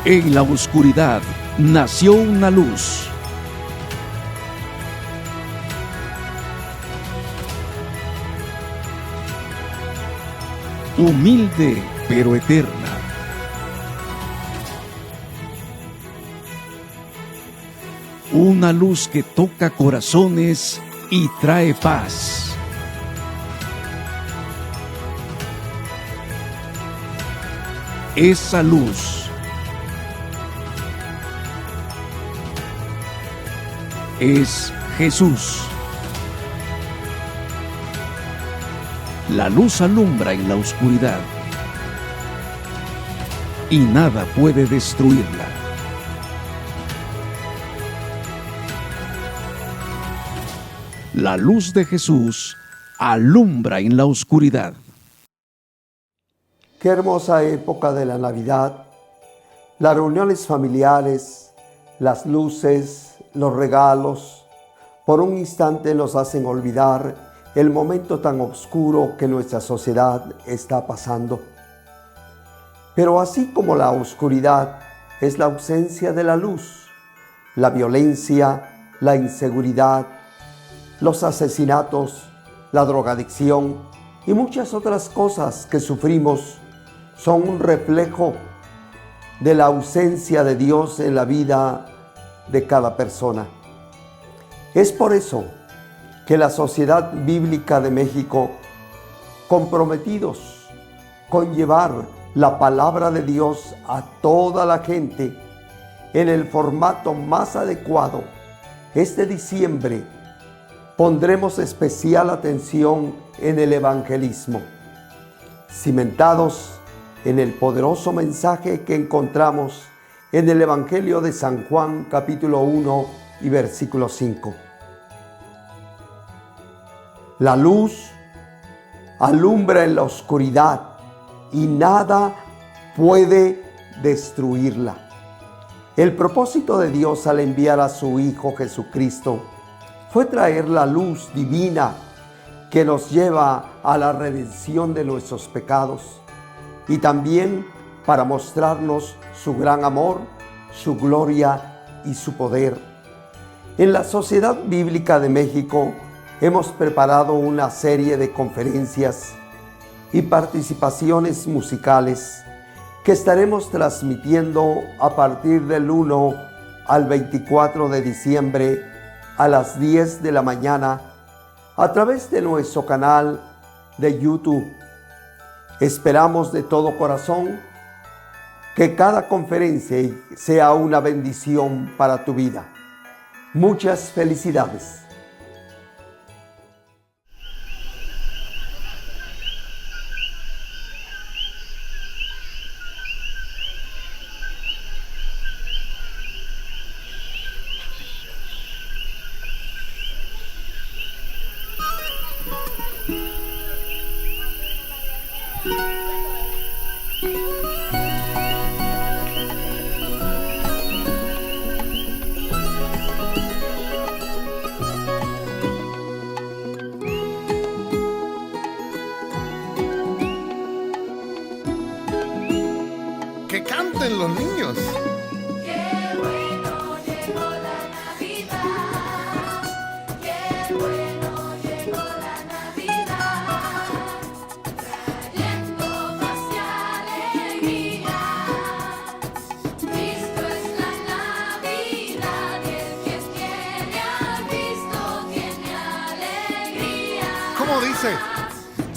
En la oscuridad nació una luz. Humilde pero eterna. Una luz que toca corazones y trae paz. Esa luz es Jesús. La luz alumbra en la oscuridad y nada puede destruirla. La luz de Jesús alumbra en la oscuridad. Qué hermosa época de la Navidad. Las reuniones familiares, las luces, los regalos, por un instante nos hacen olvidar el momento tan oscuro que nuestra sociedad está pasando. Pero así como la oscuridad es la ausencia de la luz, la violencia, la inseguridad, los asesinatos, la drogadicción y muchas otras cosas que sufrimos son un reflejo de la ausencia de Dios en la vida de cada persona. Es por eso que la Sociedad Bíblica de México, comprometidos con llevar la palabra de Dios a toda la gente en el formato más adecuado, este diciembre pondremos especial atención en el evangelismo, cimentados en el poderoso mensaje que encontramos en el Evangelio de San Juan, capítulo 1 y versículo 5. La luz alumbra en la oscuridad y nada puede destruirla. El propósito de Dios al enviar a su Hijo Jesucristo fue traer la luz divina que nos lleva a la redención de nuestros pecados y también para mostrarnos su gran amor, su gloria y su poder. En la Sociedad Bíblica de México hemos preparado una serie de conferencias y participaciones musicales que estaremos transmitiendo a partir del 1 al 24 de diciembre a las 10 de la mañana a través de nuestro canal de YouTube. Esperamos de todo corazón que cada conferencia sea una bendición para tu vida. Muchas felicidades. Que canten los niños. Qué bueno llegó la Navidad, qué bueno llegó la Navidad, trayendo paz y alegría. Cristo es la Navidad y el que tiene a Cristo tiene alegría. ¿Cómo dice?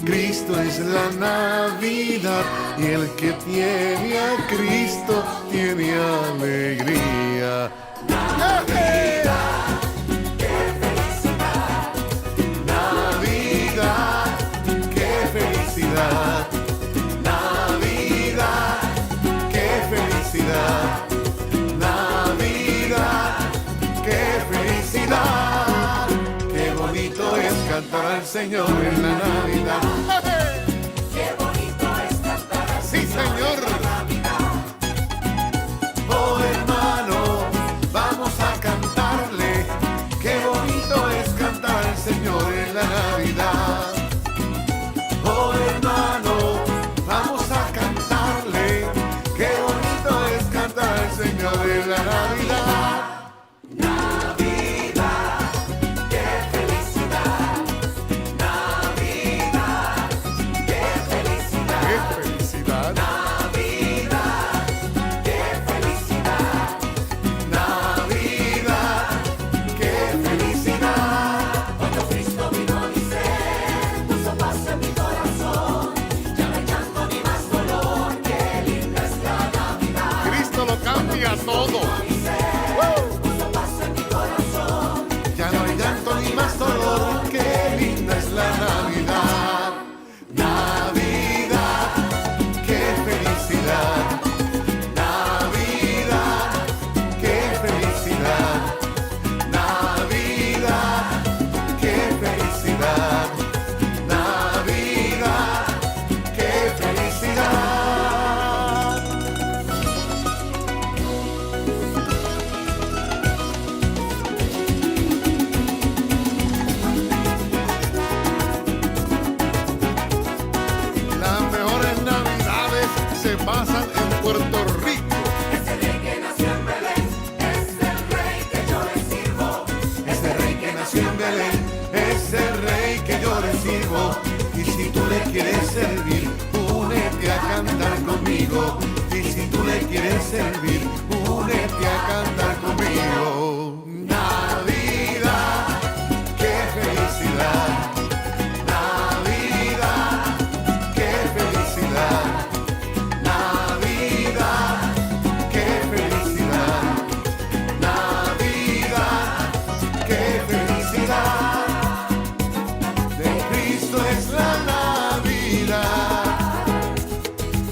Cristo es la Navidad y el que tiene a Cristo tiene alegría. Navidad, qué felicidad. Navidad, qué felicidad. Navidad, qué felicidad. Navidad, qué felicidad. Qué bonito es cantar al Señor en la Navidad. Qué bonito es cantar al Sí, Señor. en la Navidad. Oh, hermano, vamos a cantarle. Qué bonito es cantar al Señor en la Navidad. Oh, hermano, vamos a cantarle. Qué bonito es cantar todo. Ya no hay llanto ni más dolor, qué linda es la Navidad. Navidad, qué felicidad. Navidad, qué felicidad. Navidad, qué felicidad. Navidad, qué felicidad. Las mejores navidades se pasan en Puerto Rico. Ese rey que nació en Belén es el rey que yo le sirvo. Ese rey que nació en Belén es el rey que yo le sirvo. Y si tú le quieres servir, únete a cantar conmigo. Y si tú le quieres servir, únete a cantar conmigo. Navidad, qué felicidad. Navidad, qué felicidad. Navidad, qué felicidad. Navidad, qué felicidad. De Cristo es la Navidad.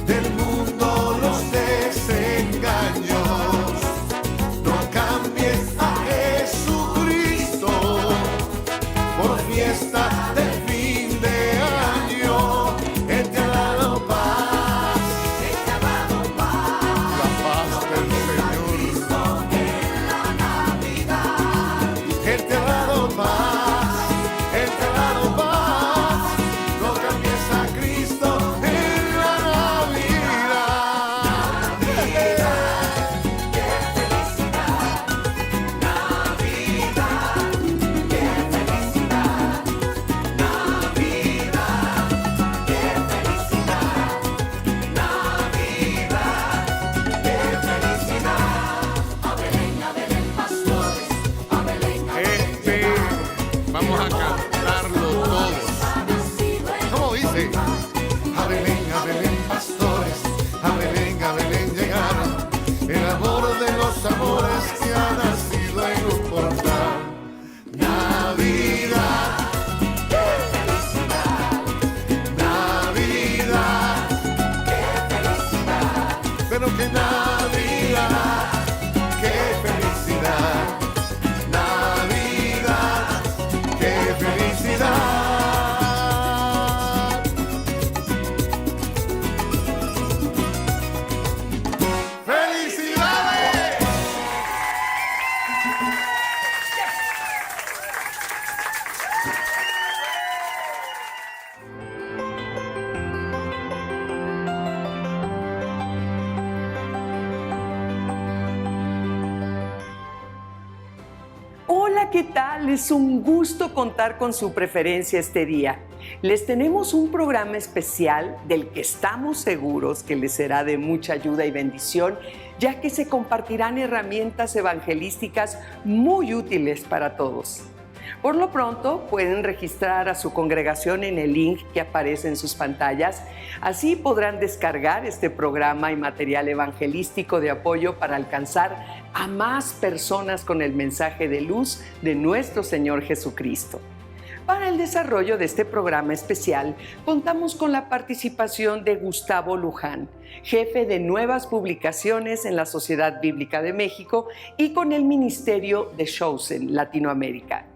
Del mundo los desengaños. No cambies a Jesucristo por fiesta de fin de año. Él te ha dado paz. La paz del Señor. Él te ha dado paz. Él te ha dado paz. No cambies a Cristo en la Navidad. Vamos a cantarlo todos. ¿Cómo dice? A Belén, pastores, a Belén llegaron. El amor de los amores que ha nacido en un portal. Navidad, qué felicidad. Navidad, qué felicidad. Pero que Navidad, qué felicidad. Navidad, qué felicidad. ¡Felicidades! Hola, ¿qué tal? Es un gusto contar con su preferencia este día. Les tenemos un programa especial del que estamos seguros que les será de mucha ayuda y bendición, ya que se compartirán herramientas evangelísticas muy útiles para todos. Por lo pronto, pueden registrar a su congregación en el link que aparece en sus pantallas. Así podrán descargar este programa y material evangelístico de apoyo para alcanzar a más personas con el mensaje de luz de nuestro Señor Jesucristo. Para el desarrollo de este programa especial, contamos con la participación de Gustavo Luján, jefe de nuevas publicaciones en la Sociedad Bíblica de México y con el Ministerio de Chosen Latinoamérica.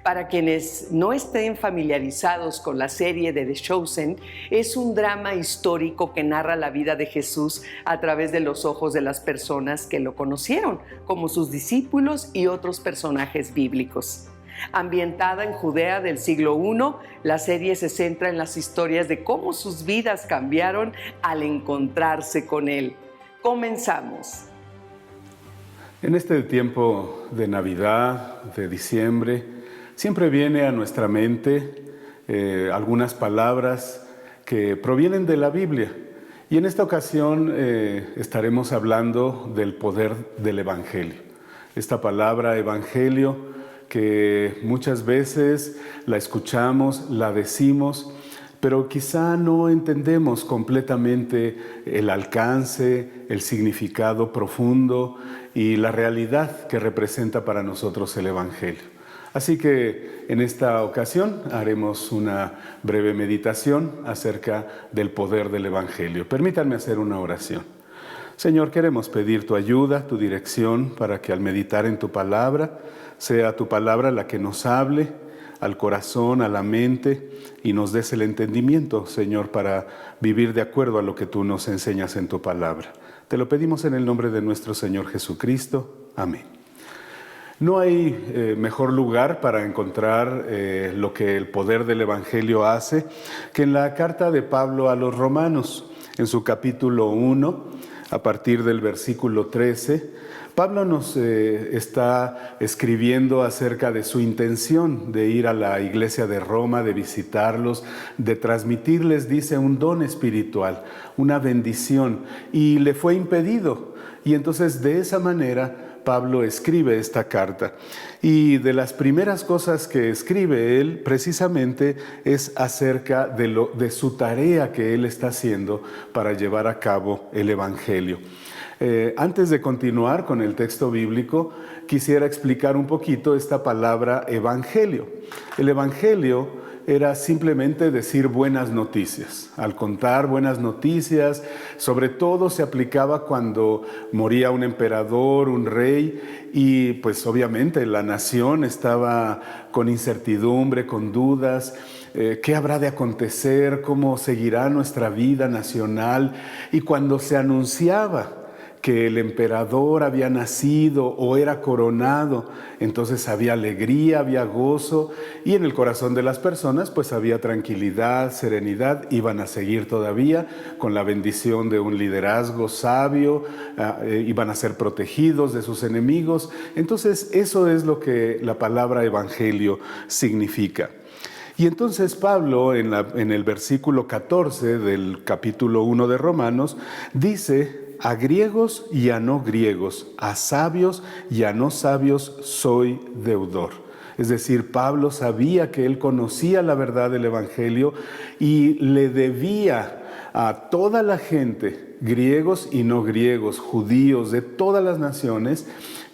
Para quienes no estén familiarizados con la serie de The Chosen, es un drama histórico que narra la vida de Jesús a través de los ojos de las personas que lo conocieron, como sus discípulos y otros personajes bíblicos. Ambientada en Judea del siglo I, la serie se centra en las historias de cómo sus vidas cambiaron al encontrarse con Él. Comenzamos. En este tiempo de Navidad, de diciembre, siempre viene a nuestra mente algunas palabras que provienen de la Biblia. Y en esta ocasión estaremos hablando del poder del Evangelio. Esta palabra Evangelio que muchas veces la escuchamos, la decimos, pero quizá no entendemos completamente el alcance, el significado profundo y la realidad que representa para nosotros el Evangelio. Así que en esta ocasión haremos una breve meditación acerca del poder del Evangelio. Permítanme hacer una oración. Señor, queremos pedir tu ayuda, tu dirección, para que al meditar en tu palabra, sea tu palabra la que nos hable al corazón, a la mente, y nos des el entendimiento, Señor, para vivir de acuerdo a lo que tú nos enseñas en tu palabra. Te lo pedimos en el nombre de nuestro Señor Jesucristo. Amén. No hay mejor lugar para encontrar lo que el poder del Evangelio hace que en la carta de Pablo a los Romanos, en su capítulo 1, a partir del versículo 13, Pablo nos está escribiendo acerca de su intención de ir a la iglesia de Roma, de visitarlos, de transmitirles, dice, un don espiritual, una bendición, y le fue impedido. Y entonces de esa manera Pablo escribe esta carta. Y de las primeras cosas que escribe él precisamente es acerca de su tarea que él está haciendo para llevar a cabo el Evangelio. Antes de continuar con el texto bíblico, quisiera explicar un poquito esta palabra evangelio. El evangelio era simplemente decir buenas noticias. Al contar buenas noticias, sobre todo se aplicaba cuando moría un emperador, un rey, y pues obviamente la nación estaba con incertidumbre, con dudas. ¿Qué habrá de acontecer? ¿Cómo seguirá nuestra vida nacional? Y cuando se anunciaba que el emperador había nacido o era coronado, entonces había alegría, había gozo, y en el corazón de las personas pues había tranquilidad, serenidad. Iban a seguir todavía con la bendición de un liderazgo sabio, iban a ser protegidos de sus enemigos. Entonces eso es lo que la palabra evangelio significa. Y entonces Pablo en el versículo 14 del capítulo 1 de Romanos dice: a griegos y a no griegos, a sabios y a no sabios soy deudor. Es decir, Pablo sabía que él conocía la verdad del Evangelio y le debía a toda la gente, griegos y no griegos, judíos de todas las naciones,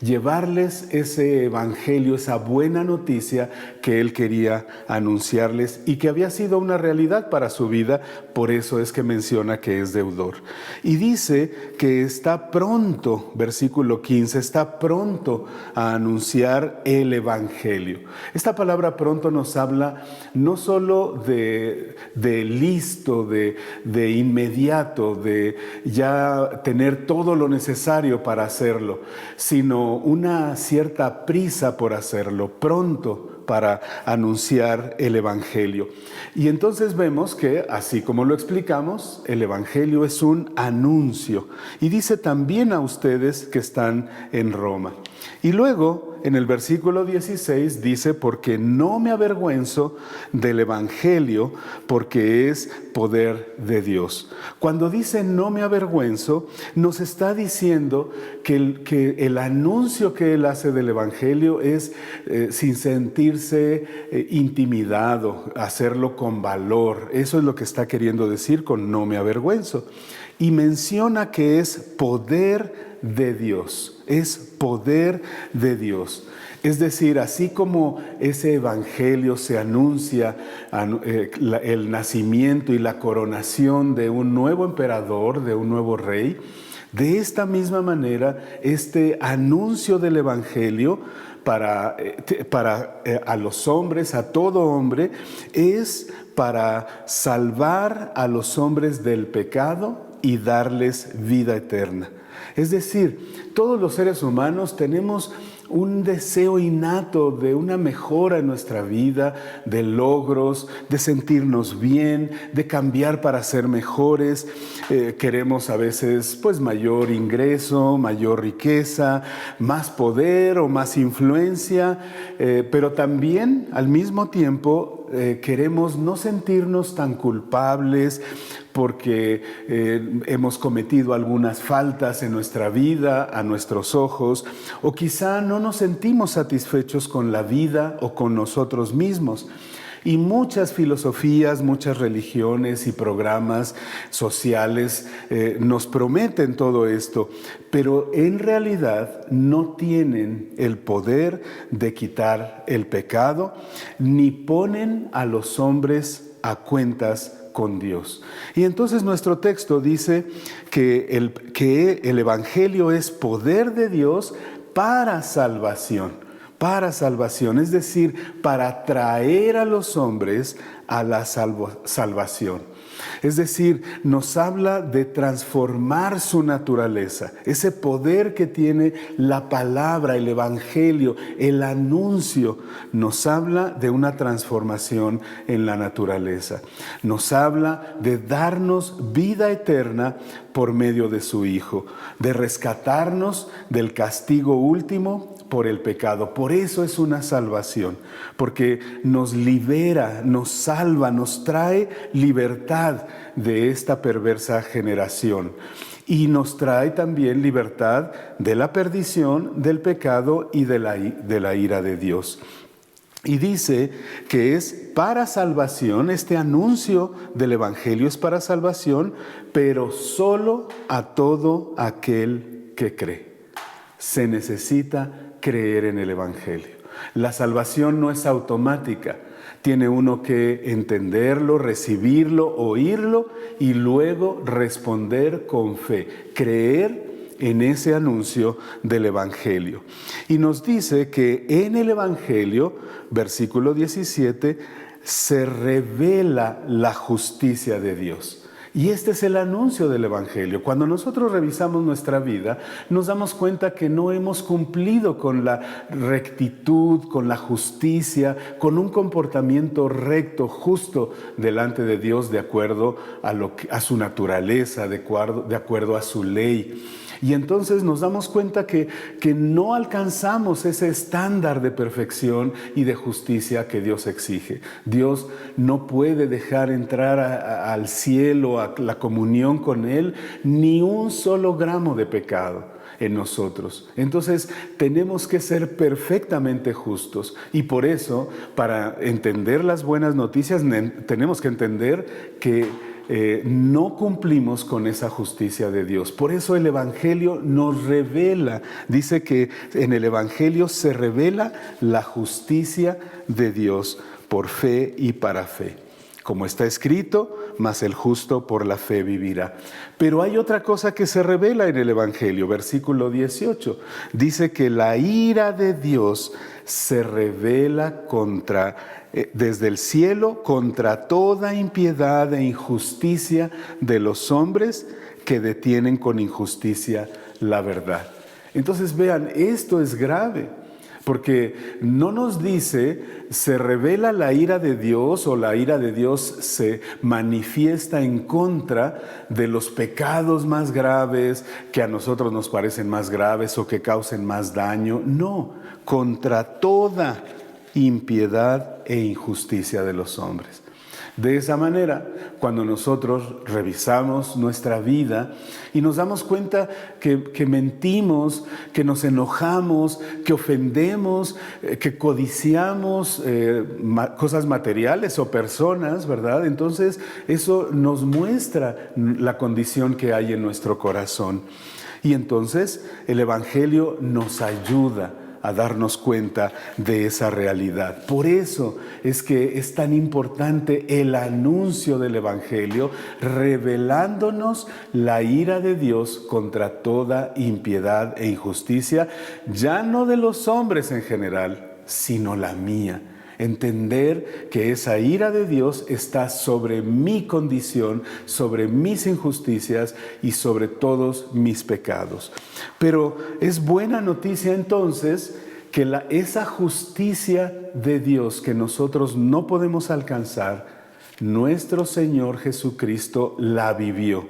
llevarles ese evangelio, esa buena noticia que él quería anunciarles y que había sido una realidad para su vida. Por eso es que menciona que es deudor. Y dice que está pronto, versículo 15, está pronto a anunciar el evangelio. Esta palabra pronto nos habla no solo de listo, de inmediato, de ya tener todo lo necesario para hacerlo, sino una cierta prisa por hacerlo, pronto para anunciar el Evangelio. Y entonces vemos que, así como lo explicamos, el Evangelio es un anuncio. Y dice también a ustedes que están en Roma. Y luego, en el versículo 16, dice: porque no me avergüenzo del Evangelio, porque es poder de Dios. Cuando dice no me avergüenzo, nos está diciendo que el anuncio que él hace del Evangelio es sin sentirse intimidado, hacerlo con valor. Eso es lo que está queriendo decir con no me avergüenzo. Y menciona que es poder de Dios, es poder de Dios. Es decir, así como ese evangelio se anuncia el nacimiento y la coronación de un nuevo emperador, de un nuevo rey, de esta misma manera este anuncio del evangelio para a los hombres, a todo hombre, es para salvar a los hombres del pecado y darles vida eterna. Es decir, todos los seres humanos tenemos un deseo innato de una mejora en nuestra vida, de logros, de sentirnos bien, de cambiar para ser mejores. Queremos a veces pues mayor ingreso, mayor riqueza, más poder o más influencia, pero también al mismo tiempo queremos no sentirnos tan culpables porque hemos cometido algunas faltas en nuestra vida, a nuestros ojos, o quizá no nos sentimos satisfechos con la vida o con nosotros mismos. Y muchas filosofías, muchas religiones y programas sociales nos prometen todo esto, pero en realidad no tienen el poder de quitar el pecado, ni ponen a los hombres a cuentas con Dios. Y entonces nuestro texto dice que el Evangelio es poder de Dios para salvación, es decir, para traer a los hombres a la salvación. Es decir, nos habla de transformar su naturaleza, ese poder que tiene la palabra, el Evangelio, el anuncio, nos habla de una transformación en la naturaleza. Nos habla de darnos vida eterna por medio de su Hijo, de rescatarnos del castigo último por el pecado. Por eso es una salvación, porque nos libera, nos salva, nos trae libertad de esta perversa generación. Y nos trae también libertad de la perdición, del pecado y de la ira de Dios. Y dice que es para salvación, este anuncio del Evangelio es para salvación, pero solo a todo aquel que cree. Se necesita creer en el Evangelio. La salvación no es automática. Tiene uno que entenderlo, recibirlo, oírlo y luego responder con fe. Creer en ese anuncio del Evangelio. Y nos dice que en el Evangelio, versículo 17, se revela la justicia de Dios. Y este es el anuncio del Evangelio. Cuando nosotros revisamos nuestra vida, nos damos cuenta que no hemos cumplido con la rectitud, con la justicia, con un comportamiento recto, justo delante de Dios, de acuerdo a su naturaleza, de acuerdo a su ley. Y entonces nos damos cuenta que no alcanzamos ese estándar de perfección y de justicia que Dios exige. Dios no puede dejar entrar al cielo, a la comunión con Él, ni un solo gramo de pecado en nosotros. Entonces tenemos que ser perfectamente justos, y por eso, para entender las buenas noticias, tenemos que entender que no cumplimos con esa justicia de Dios. Por eso el Evangelio nos revela, dice que en el Evangelio se revela la justicia de Dios por fe y para fe. Como está escrito, mas el justo por la fe vivirá. Pero hay otra cosa que se revela en el Evangelio, versículo 18. Dice que la ira de Dios se revela desde el cielo contra toda impiedad e injusticia de los hombres que detienen con injusticia la verdad. Entonces vean, esto es grave, porque no nos dice se revela la ira de Dios o la ira de Dios se manifiesta en contra de los pecados más graves que a nosotros nos parecen más graves o que causen más daño. No, contra toda impiedad e injusticia de los hombres. De esa manera, cuando nosotros revisamos nuestra vida y nos damos cuenta que mentimos, que nos enojamos, que ofendemos, que codiciamos cosas materiales o personas, ¿verdad? Entonces eso nos muestra la condición que hay en nuestro corazón. Y entonces el Evangelio nos ayuda a darnos cuenta de esa realidad. Por eso es que es tan importante el anuncio del Evangelio, revelándonos la ira de Dios contra toda impiedad e injusticia, ya no de los hombres en general, sino la mía. Entender que esa ira de Dios está sobre mi condición, sobre mis injusticias y sobre todos mis pecados. Pero es buena noticia entonces que esa justicia de Dios que nosotros no podemos alcanzar, nuestro Señor Jesucristo la vivió.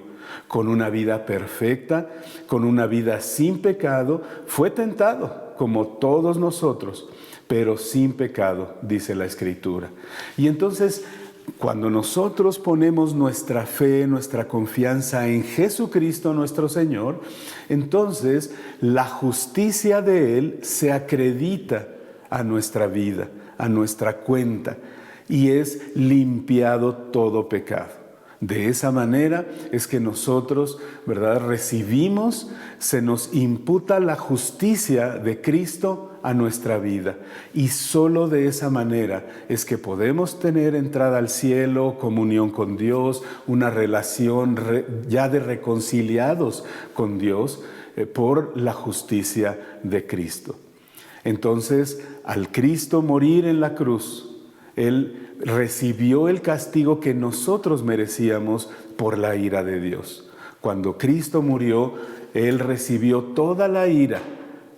Con una vida perfecta, con una vida sin pecado, fue tentado como todos nosotros, pero sin pecado, dice la Escritura. Y entonces, cuando nosotros ponemos nuestra fe, nuestra confianza en Jesucristo nuestro Señor, entonces la justicia de Él se acredita a nuestra vida, a nuestra cuenta. y es limpiado todo pecado. De esa manera es que nosotros, ¿verdad?, recibimos, se nos imputa la justicia de Cristo a nuestra vida. Y solo de esa manera es que podemos tener entrada al cielo, comunión con Dios, una relación ya de reconciliados con Dios por la justicia de Cristo. Entonces, al Cristo morir en la cruz, Él recibió el castigo que nosotros merecíamos por la ira de Dios. Cuando Cristo murió, Él recibió toda la ira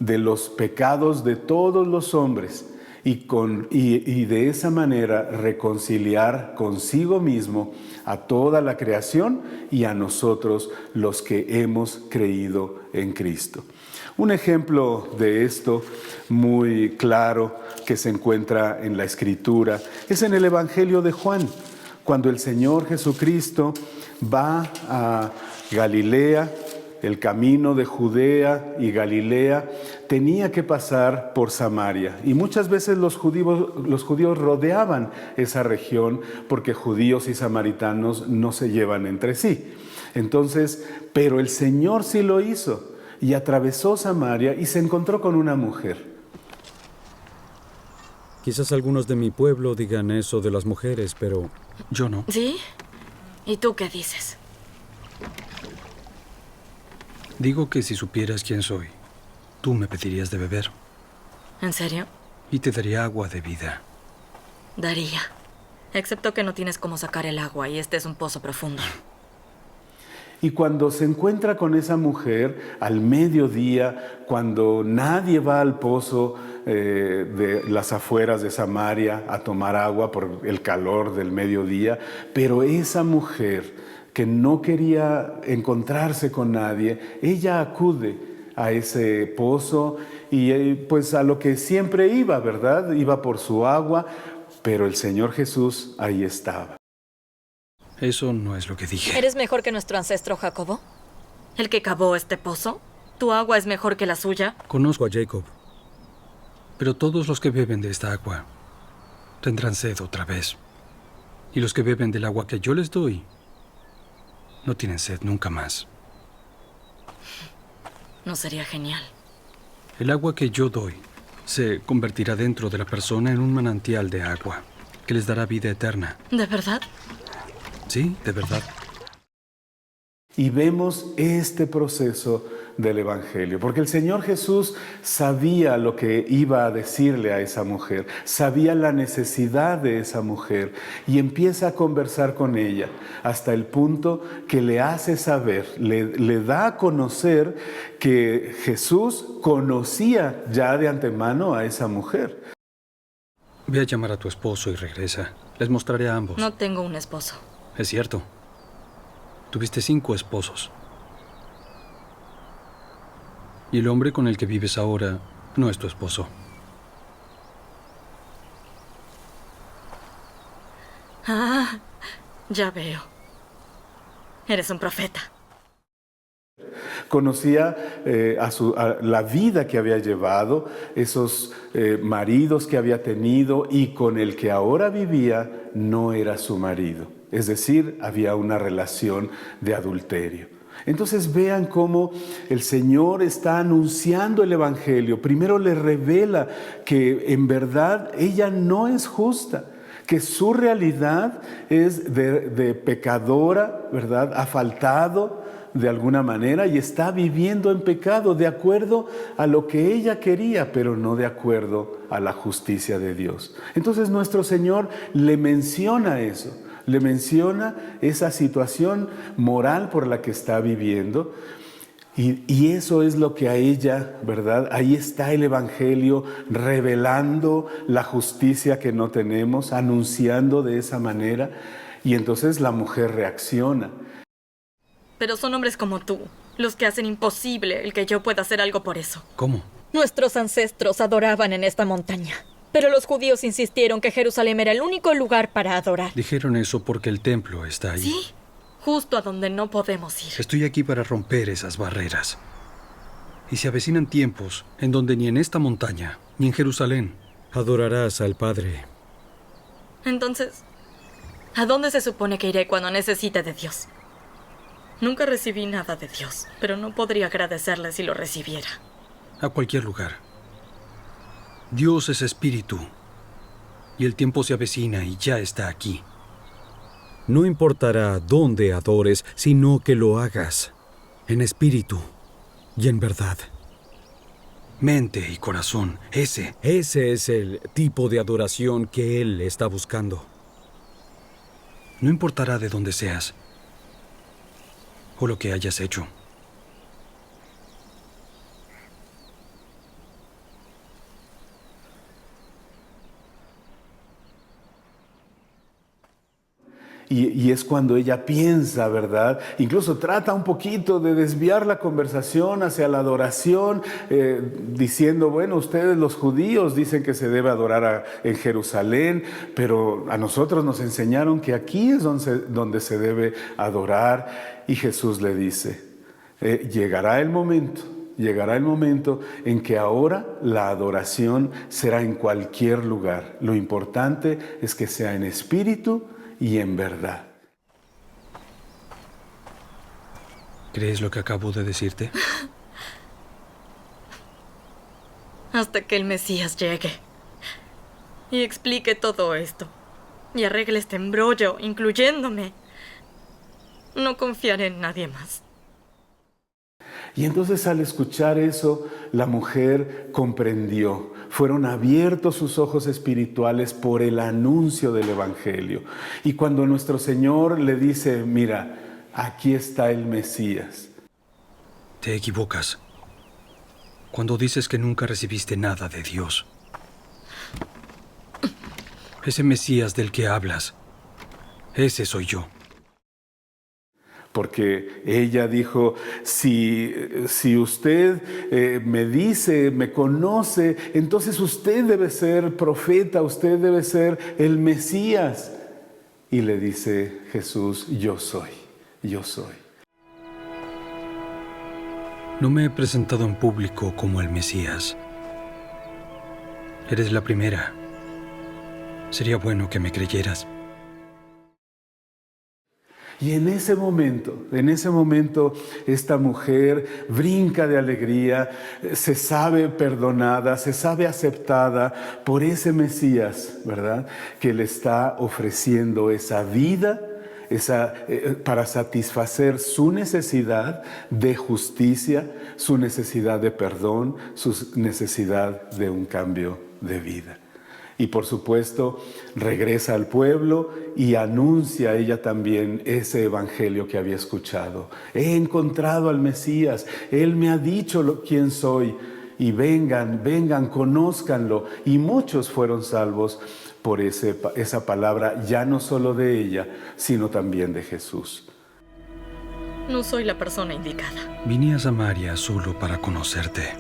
de los pecados de todos los hombres y de esa manera reconciliar consigo mismo a toda la creación y a nosotros los que hemos creído en Cristo. Un ejemplo de esto muy claro que se encuentra en la Escritura es en el Evangelio de Juan, cuando el Señor Jesucristo va a Galilea, el camino de Judea y Galilea tenía que pasar por Samaria. Y muchas veces los judíos rodeaban esa región porque judíos y samaritanos no se llevan entre sí. Entonces, pero el Señor sí lo hizo y atravesó Samaria y se encontró con una mujer. Quizás algunos de mi pueblo digan eso de las mujeres, pero yo no. ¿Sí? ¿Y tú qué dices? Digo que si supieras quién soy, tú me pedirías de beber. ¿En serio? Y te daría agua de vida. Daría. Excepto que no tienes cómo sacar el agua y este es un pozo profundo. Y cuando se encuentra con esa mujer al mediodía, cuando nadie va al pozo de las afueras de Samaria a tomar agua por el calor del mediodía, pero esa mujer que no quería encontrarse con nadie, ella acude a ese pozo y pues a lo que siempre iba, ¿verdad? Iba por su agua, pero el Señor Jesús ahí estaba. Eso no es lo que dije. ¿Eres mejor que nuestro ancestro Jacobo? ¿El que cavó este pozo? ¿Tu agua es mejor que la suya? Conozco a Jacob, pero todos los que beben de esta agua tendrán sed otra vez. Y los que beben del agua que yo les doy no tienen sed nunca más. ¿No sería genial? El agua que yo doy se convertirá dentro de la persona en un manantial de agua que les dará vida eterna. ¿De verdad? Sí, de verdad. Y vemos este proceso del Evangelio, porque el Señor Jesús sabía lo que iba a decirle a esa mujer, sabía la necesidad de esa mujer y empieza a conversar con ella hasta el punto que le hace saber, le da a conocer que Jesús conocía ya de antemano a esa mujer. Ve a llamar a tu esposo y regresa. Les mostraré a ambos. No tengo un esposo. Es cierto. Tuviste 5 esposos. Y el hombre con el que vives ahora no es tu esposo. Ah, ya veo. Eres un profeta. Conocía a la vida que había llevado, esos maridos que había tenido y con el que ahora vivía no era su marido. Es decir, había una relación de adulterio. Entonces vean cómo el Señor está anunciando el Evangelio. Primero le revela que en verdad ella no es justa, que su realidad es de pecadora, ¿verdad? Ha faltado de alguna manera y está viviendo en pecado de acuerdo a lo que ella quería, pero no de acuerdo a la justicia de Dios. Entonces nuestro Señor le menciona eso. Le menciona esa situación moral por la que está viviendo y eso es lo que a ella, ¿verdad? Ahí está el Evangelio revelando la justicia que no tenemos, anunciando de esa manera y entonces la mujer reacciona. Pero son hombres como tú, los que hacen imposible el que yo pueda hacer algo por eso. ¿Cómo? Nuestros ancestros adoraban en esta montaña. Pero los judíos insistieron que Jerusalén era el único lugar para adorar. Dijeron eso porque el templo está ahí. Sí, justo a donde no podemos ir. Estoy aquí para romper esas barreras. Y se avecinan tiempos en donde ni en esta montaña, ni en Jerusalén, adorarás al Padre. Entonces, ¿a dónde se supone que iré cuando necesite de Dios? Nunca recibí nada de Dios, pero no podría agradecerle si lo recibiera. A cualquier lugar. Dios es espíritu, y el tiempo se avecina y ya está aquí. No importará dónde adores, sino que lo hagas en espíritu y en verdad. Mente y corazón, ese. Ese es el tipo de adoración que Él está buscando. No importará de dónde seas o lo que hayas hecho. Y es cuando ella piensa, ¿verdad? Incluso trata un poquito de desviar la conversación hacia la adoración, diciendo, bueno, ustedes los judíos dicen que se debe adorar en Jerusalén, pero a nosotros nos enseñaron que aquí es donde se debe adorar. Y Jesús le dice, llegará el momento en que ahora la adoración será en cualquier lugar. Lo importante es que sea en espíritu y en verdad. ¿Crees lo que acabo de decirte? Hasta que el Mesías llegue y explique todo esto y arregle este embrollo, incluyéndome, no confiaré en nadie más. Y entonces al escuchar eso, la mujer comprendió. Fueron abiertos sus ojos espirituales por el anuncio del Evangelio. Y cuando nuestro Señor le dice, mira, aquí está el Mesías. Te equivocas cuando dices que nunca recibiste nada de Dios. Ese Mesías del que hablas, ese soy yo. Porque ella dijo, si usted me dice, me conoce, entonces usted debe ser profeta, usted debe ser el Mesías. Y le dice Jesús, yo soy. No me he presentado en público como el Mesías. Eres la primera. Sería bueno que me creyeras. Y en ese momento, esta mujer brinca de alegría, se sabe perdonada, se sabe aceptada por ese Mesías, ¿verdad? Que le está ofreciendo esa vida, para satisfacer su necesidad de justicia, su necesidad de perdón, su necesidad de un cambio de vida. Y por supuesto, regresa al pueblo y anuncia ella también ese evangelio que había escuchado. He encontrado al Mesías, Él me ha dicho quién soy. Y vengan, conózcanlo. Y muchos fueron salvos por esa palabra, ya no solo de ella, sino también de Jesús. No soy la persona indicada. Vine a Samaria solo para conocerte.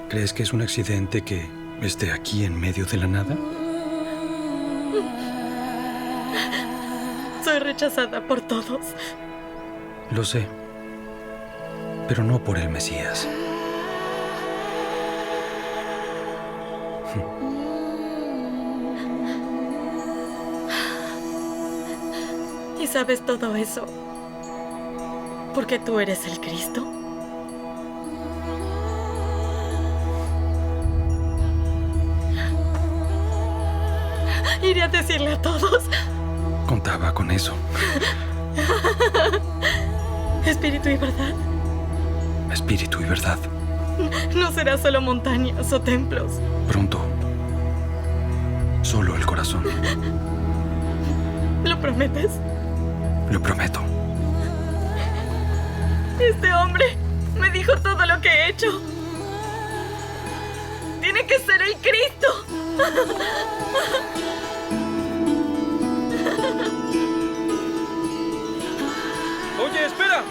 ¿Crees que es un accidente que esté aquí en medio de la nada? Soy rechazada por todos. Lo sé, pero no por el Mesías. ¿Y sabes todo eso porque tú eres el Cristo? Iré a decirle a todos. Contaba con eso. Espíritu y verdad. Espíritu y verdad. No será solo montañas o templos. Pronto. Solo el corazón. ¿Lo prometes? Lo prometo. Este hombre me dijo todo lo que he hecho. Tiene que ser el Cristo. Oye, espera.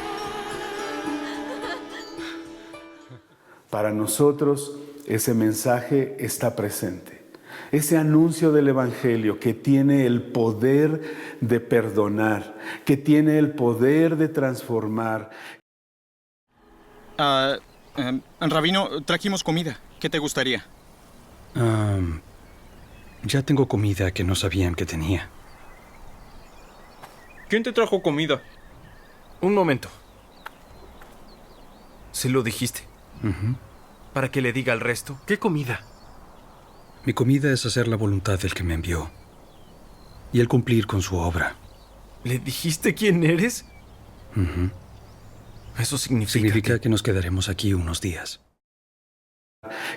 Para nosotros ese mensaje está presente. Ese anuncio del Evangelio que tiene el poder de perdonar, que tiene el poder de transformar. Rabino, trajimos comida. ¿Qué te gustaría? Ya tengo comida que no sabían que tenía. ¿Quién te trajo comida? Un momento. ¿Se lo dijiste? ¿Para que le diga al resto? ¿Qué comida? Mi comida es hacer la voluntad del que me envió y el cumplir con su obra. ¿Le dijiste quién eres? Eso Significa que nos quedaremos aquí unos días.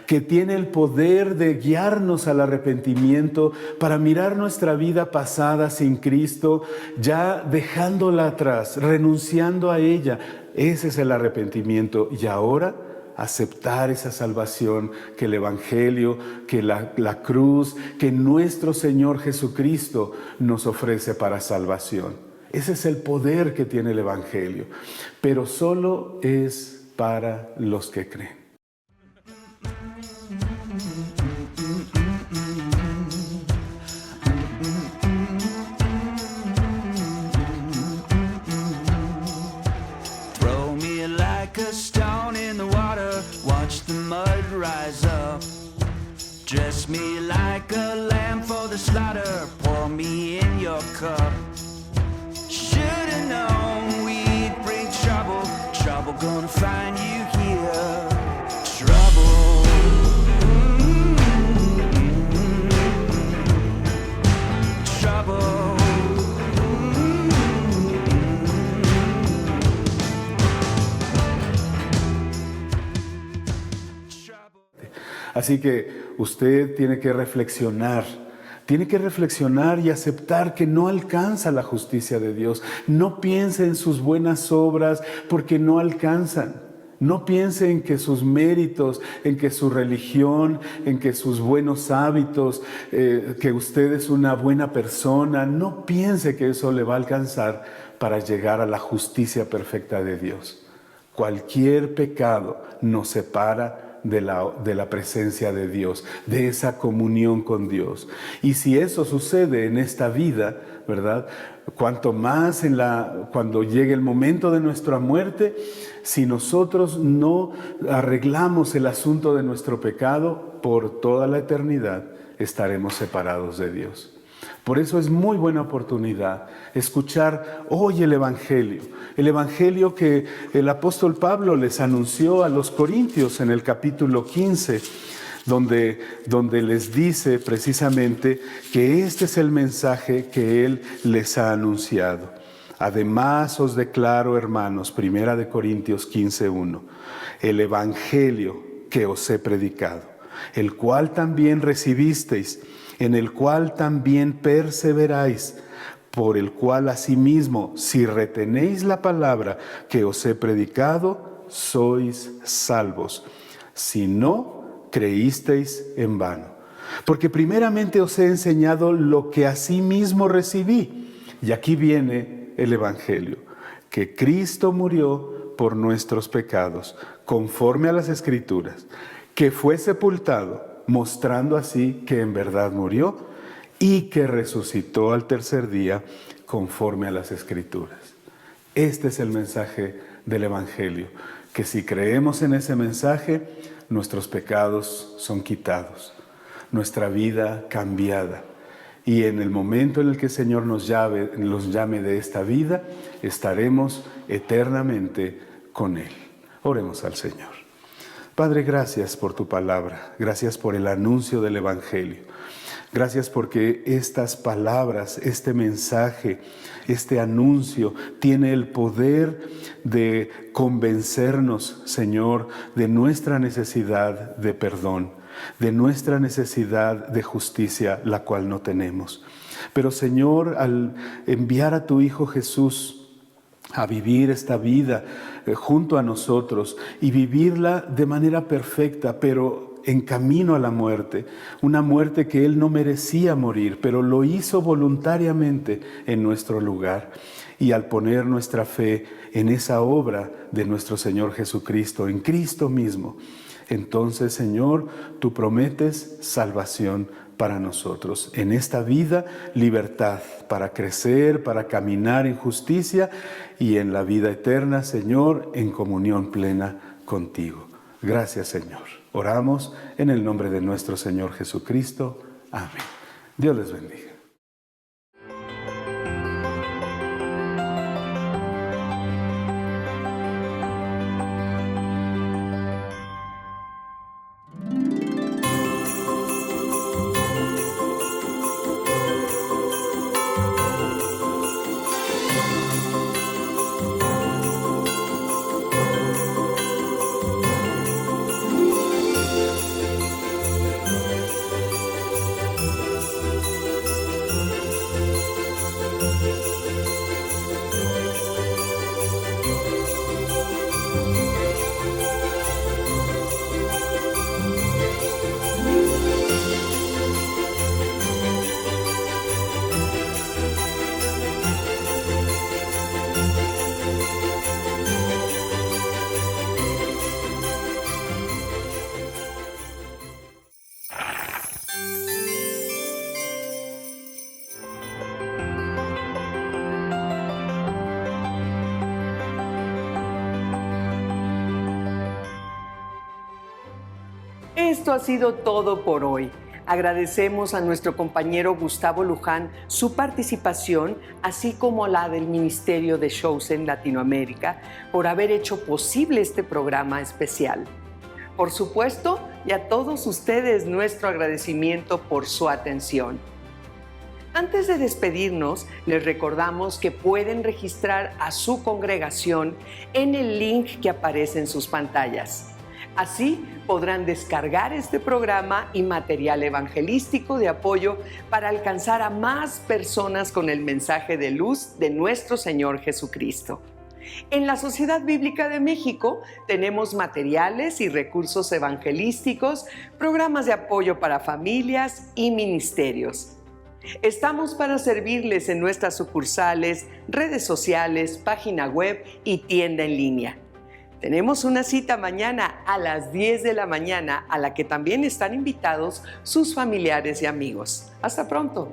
Que tiene el poder de guiarnos al arrepentimiento para mirar nuestra vida pasada sin Cristo, ya dejándola atrás, renunciando a ella. Ese es el arrepentimiento. Y ahora aceptar esa salvación que el Evangelio, que la cruz, que nuestro Señor Jesucristo nos ofrece para salvación. Ese es el poder que tiene el Evangelio, pero solo es para los que creen. Throw me like a stone in the water, watch the mud rise up. Dress me like a lamb for the slaughter, pour me in your cup. Should've known we'd bring trouble, trouble gonna find you here. Trouble. Trouble. Así que usted tiene que reflexionar y aceptar que no alcanza la justicia de Dios. No piense en sus buenas obras porque no alcanzan. No piense en que sus méritos, en que su religión, en que sus buenos hábitos, que usted es una buena persona. No piense que eso le va a alcanzar para llegar a la justicia perfecta de Dios. Cualquier pecado nos separa de la presencia de Dios, de esa comunión con Dios. Y si eso sucede en esta vida, ¿verdad? Cuanto más cuando llegue el momento de nuestra muerte, si nosotros no arreglamos el asunto de nuestro pecado, por toda la eternidad estaremos separados de Dios. Por eso es muy buena oportunidad escuchar hoy el Evangelio que el apóstol Pablo les anunció a los Corintios en el capítulo 15, donde les dice precisamente que este es el mensaje que él les ha anunciado. Además os declaro, hermanos, 1 Corintios 15:1, el Evangelio que os he predicado, el cual también recibisteis, en el cual también perseveráis, por el cual asimismo, si retenéis la palabra que os he predicado, sois salvos. Si no, creísteis en vano. Porque primeramente os he enseñado lo que asimismo recibí. Y aquí viene el Evangelio, que Cristo murió por nuestros pecados, conforme a las Escrituras, que fue sepultado, mostrando así que en verdad murió y que resucitó al tercer día conforme a las Escrituras. Este es el mensaje del Evangelio, que si creemos en ese mensaje, nuestros pecados son quitados, nuestra vida cambiada. Y en el momento en el que el Señor nos llame de esta vida, estaremos eternamente con Él. Oremos al Señor. Padre, gracias por tu palabra, gracias por el anuncio del Evangelio. Gracias porque estas palabras, este mensaje, este anuncio tiene el poder de convencernos, Señor, de nuestra necesidad de perdón, de nuestra necesidad de justicia, la cual no tenemos. Pero, Señor, al enviar a tu Hijo Jesús a vivir esta vida junto a nosotros y vivirla de manera perfecta, pero en camino a la muerte, una muerte que Él no merecía morir, pero lo hizo voluntariamente en nuestro lugar. Y al poner nuestra fe en esa obra de nuestro Señor Jesucristo, en Cristo mismo, entonces, Señor, tú prometes salvación para nosotros. En esta vida, libertad para crecer, para caminar en justicia y en la vida eterna, Señor, en comunión plena contigo. Gracias, Señor. Oramos en el nombre de nuestro Señor Jesucristo. Amén Dios les bendiga. Esto ha sido todo por hoy. Agradecemos a nuestro compañero Gustavo Luján su participación, así como la del Ministerio de Shows en Latinoamérica, por haber hecho posible este programa especial. Por supuesto, y a todos ustedes nuestro agradecimiento por su atención. Antes de despedirnos, les recordamos que pueden registrar a su congregación en el link que aparece en sus pantallas. Así podrán descargar este programa y material evangelístico de apoyo para alcanzar a más personas con el mensaje de luz de nuestro Señor Jesucristo. En la Sociedad Bíblica de México tenemos materiales y recursos evangelísticos, programas de apoyo para familias y ministerios. Estamos para servirles en nuestras sucursales, redes sociales, página web y tienda en línea. Tenemos una cita mañana a las 10 de la mañana a la que también están invitados sus familiares y amigos. Hasta pronto.